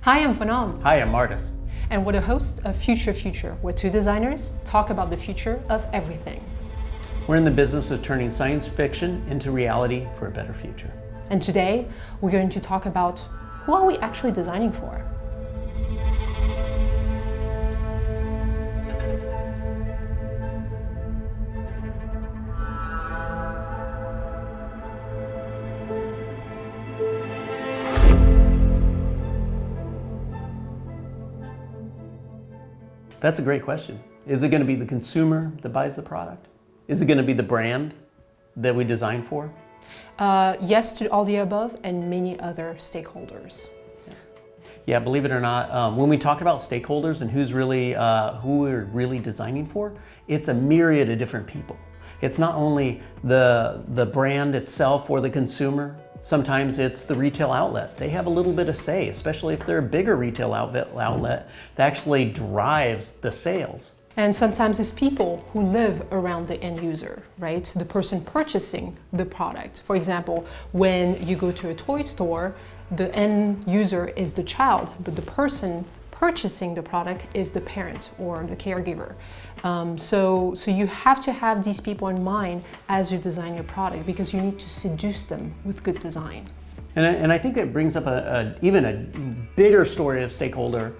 Hi, I'm Phnam. Hi, I'm Mardis. And we're the hosts of Future, where two designers talk about the future of everything. We're in the business of turning science fiction into reality for a better future. And today, we're going to talk about who are we actually designing for? That's a great question. Is it going to be the consumer that buys the product? Is it going to be the brand that we design for? Yes to all the above and many other stakeholders. Yeah, believe it or not, when we talk about stakeholders and who we're really designing for, it's a myriad of different people. It's not only the brand itself or the consumer. Sometimes it's the retail outlet. They have a little bit of say, especially if they're a bigger retail outlet that actually drives the sales. And sometimes it's people who live around the end user, right? The person purchasing the product. For example, when you go to a toy store, the end user is the child, but the person purchasing the product is the parent or the caregiver. So you have to have these people in mind as you design your product, because you need to seduce them with good design. And I think it brings up even a bigger story of stakeholder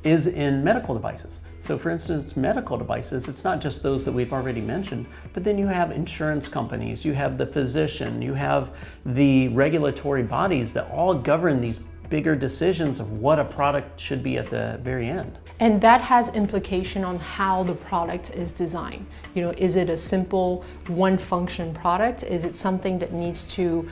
is in medical devices. So for instance, medical devices, it's not just those that we've already mentioned, but then you have insurance companies, you have the physician, you have the regulatory bodies that all govern these bigger decisions of what a product should be at the very end. And that has implication on how the product is designed. You know, is it a simple one function product? Is it something that needs to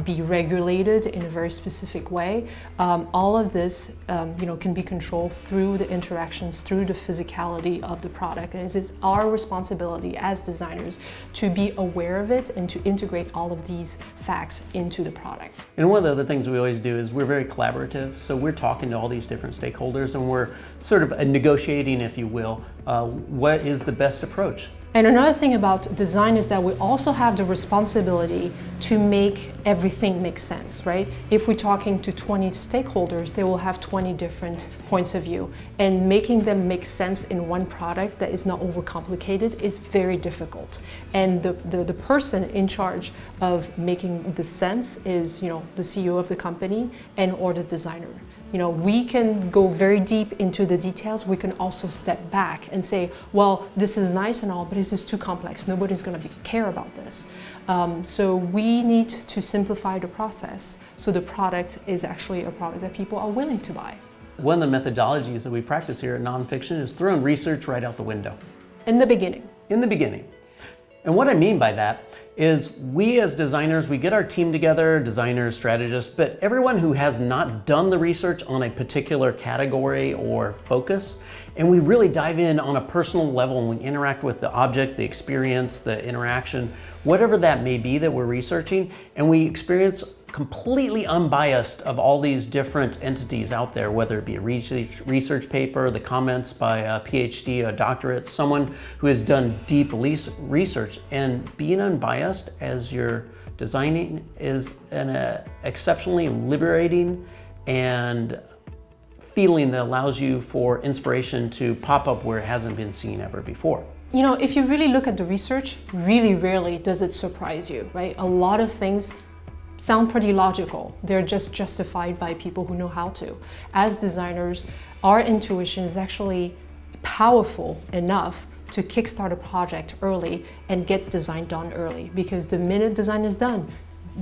be regulated in a very specific way? All of this can be controlled through the interactions, through the physicality of the product. And it's our responsibility as designers to be aware of it and to integrate all of these facts into the product. And one of the other things we always do is we're very collaborative. So we're talking to all these different stakeholders and we're sort of negotiating, if you will, what is the best approach. And another thing about design is that we also have the responsibility to make everything make sense, right? If we're talking to 20 stakeholders, they will have 20 different points of view, and making them make sense in one product that is not overcomplicated is very difficult. And the person in charge of making the sense is, the CEO of the company or the designer. We can go very deep into the details. We can also step back and say, well, this is nice and all, but this is too complex. Nobody's going to care about this. So we need to simplify the process so the product is actually a product that people are willing to buy. One of the methodologies that we practice here at Nonfiction is throwing research right out the window. In the beginning. In the beginning. And what I mean by that is we as designers, we get our team together, designers, strategists, but everyone who has not done the research on a particular category or focus, and we really dive in on a personal level and we interact with the object, the experience, the interaction, whatever that may be that we're researching, and we experience completely unbiased of all these different entities out there, whether it be a research paper, the comments by a PhD, a doctorate, someone who has done deep research. And being unbiased as you're designing is an exceptionally liberating and feeling that allows you for inspiration to pop up where it hasn't been seen ever before. If you really look at the research, really rarely does it surprise you, right? A lot of things sound pretty logical. They're just justified by people who know how to. As designers, our intuition is actually powerful enough to kickstart a project early and get design done early, because the minute design is done,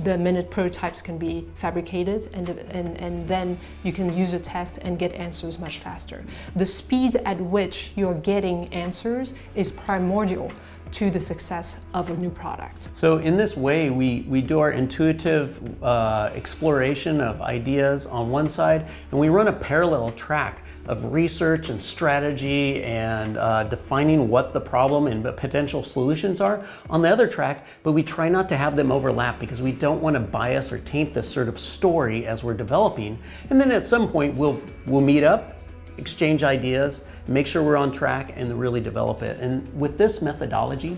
the minute prototypes can be fabricated, and then you can use a test and get answers much faster. The speed at which you're getting answers is primordial to the success of a new product. So in this way, we do our intuitive exploration of ideas on one side, and we run a parallel track of research and strategy and defining what the problem and potential solutions are on the other track, but we try not to have them overlap because we don't want to bias or taint this sort of story as we're developing. And then at some point we'll meet up, exchange ideas, make sure we're on track, and really develop it. And with this methodology,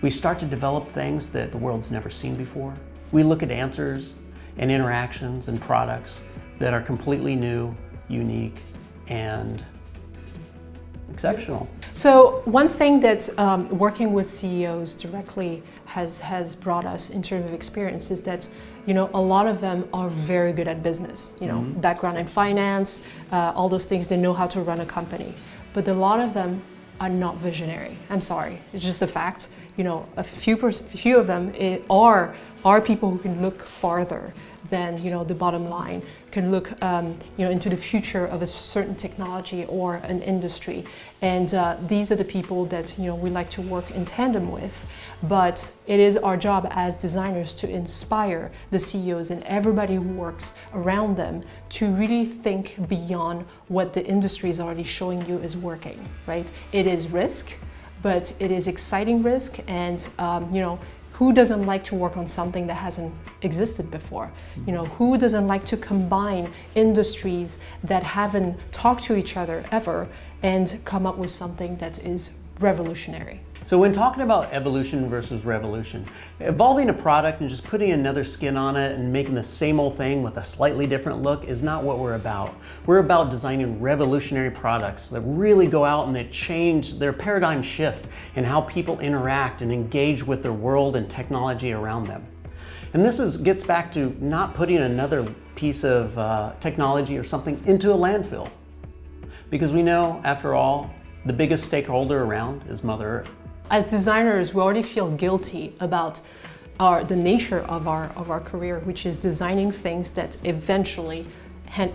we start to develop things that the world's never seen before. We look at answers and interactions and products that are completely new, unique, and exceptional. So one thing that working with CEOs directly has brought us in terms of experience is that, you know, a lot of them are very good at business, you know, background in finance, all those things, they know how to run a company. But a lot of them are not visionary. I'm sorry, it's just a fact. You know, a few of them are people who can look farther than, you know, the bottom line, can look you know, into the future of a certain technology or an industry. And these are the people that, you know, we like to work in tandem with. But it is our job as designers to inspire the CEOs and everybody who works around them to really think beyond what the industry is already showing you is working, right? It is risk, but it is exciting risk, and you know, who doesn't like to work on something that hasn't existed before? You know, who doesn't like to combine industries that haven't talked to each other ever and come up with something that is revolutionary? So when talking about evolution versus revolution, evolving a product and just putting another skin on it and making the same old thing with a slightly different look is not what we're about. We're about designing revolutionary products that really go out and that change their paradigm shift in how people interact and engage with their world and technology around them. And this gets back to not putting another piece of technology or something into a landfill. Because we know, after all, the biggest stakeholder around is Mother Earth. As designers, we already feel guilty about the nature of our career, which is designing things that eventually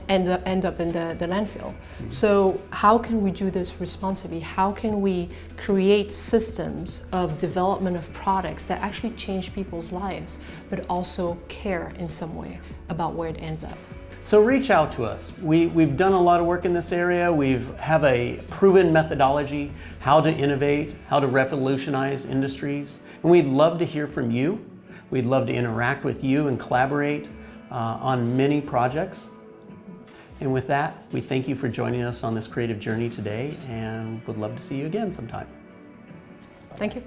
end up in the landfill. So how can we do this responsibly? How can we create systems of development of products that actually change people's lives, but also care in some way about where it ends up? So reach out to us. We've done a lot of work in this area. We have a proven methodology, how to innovate, how to revolutionize industries. And we'd love to hear from you. We'd love to interact with you and collaborate on many projects. And with that, we thank you for joining us on this creative journey today, and would love to see you again sometime. Thank you.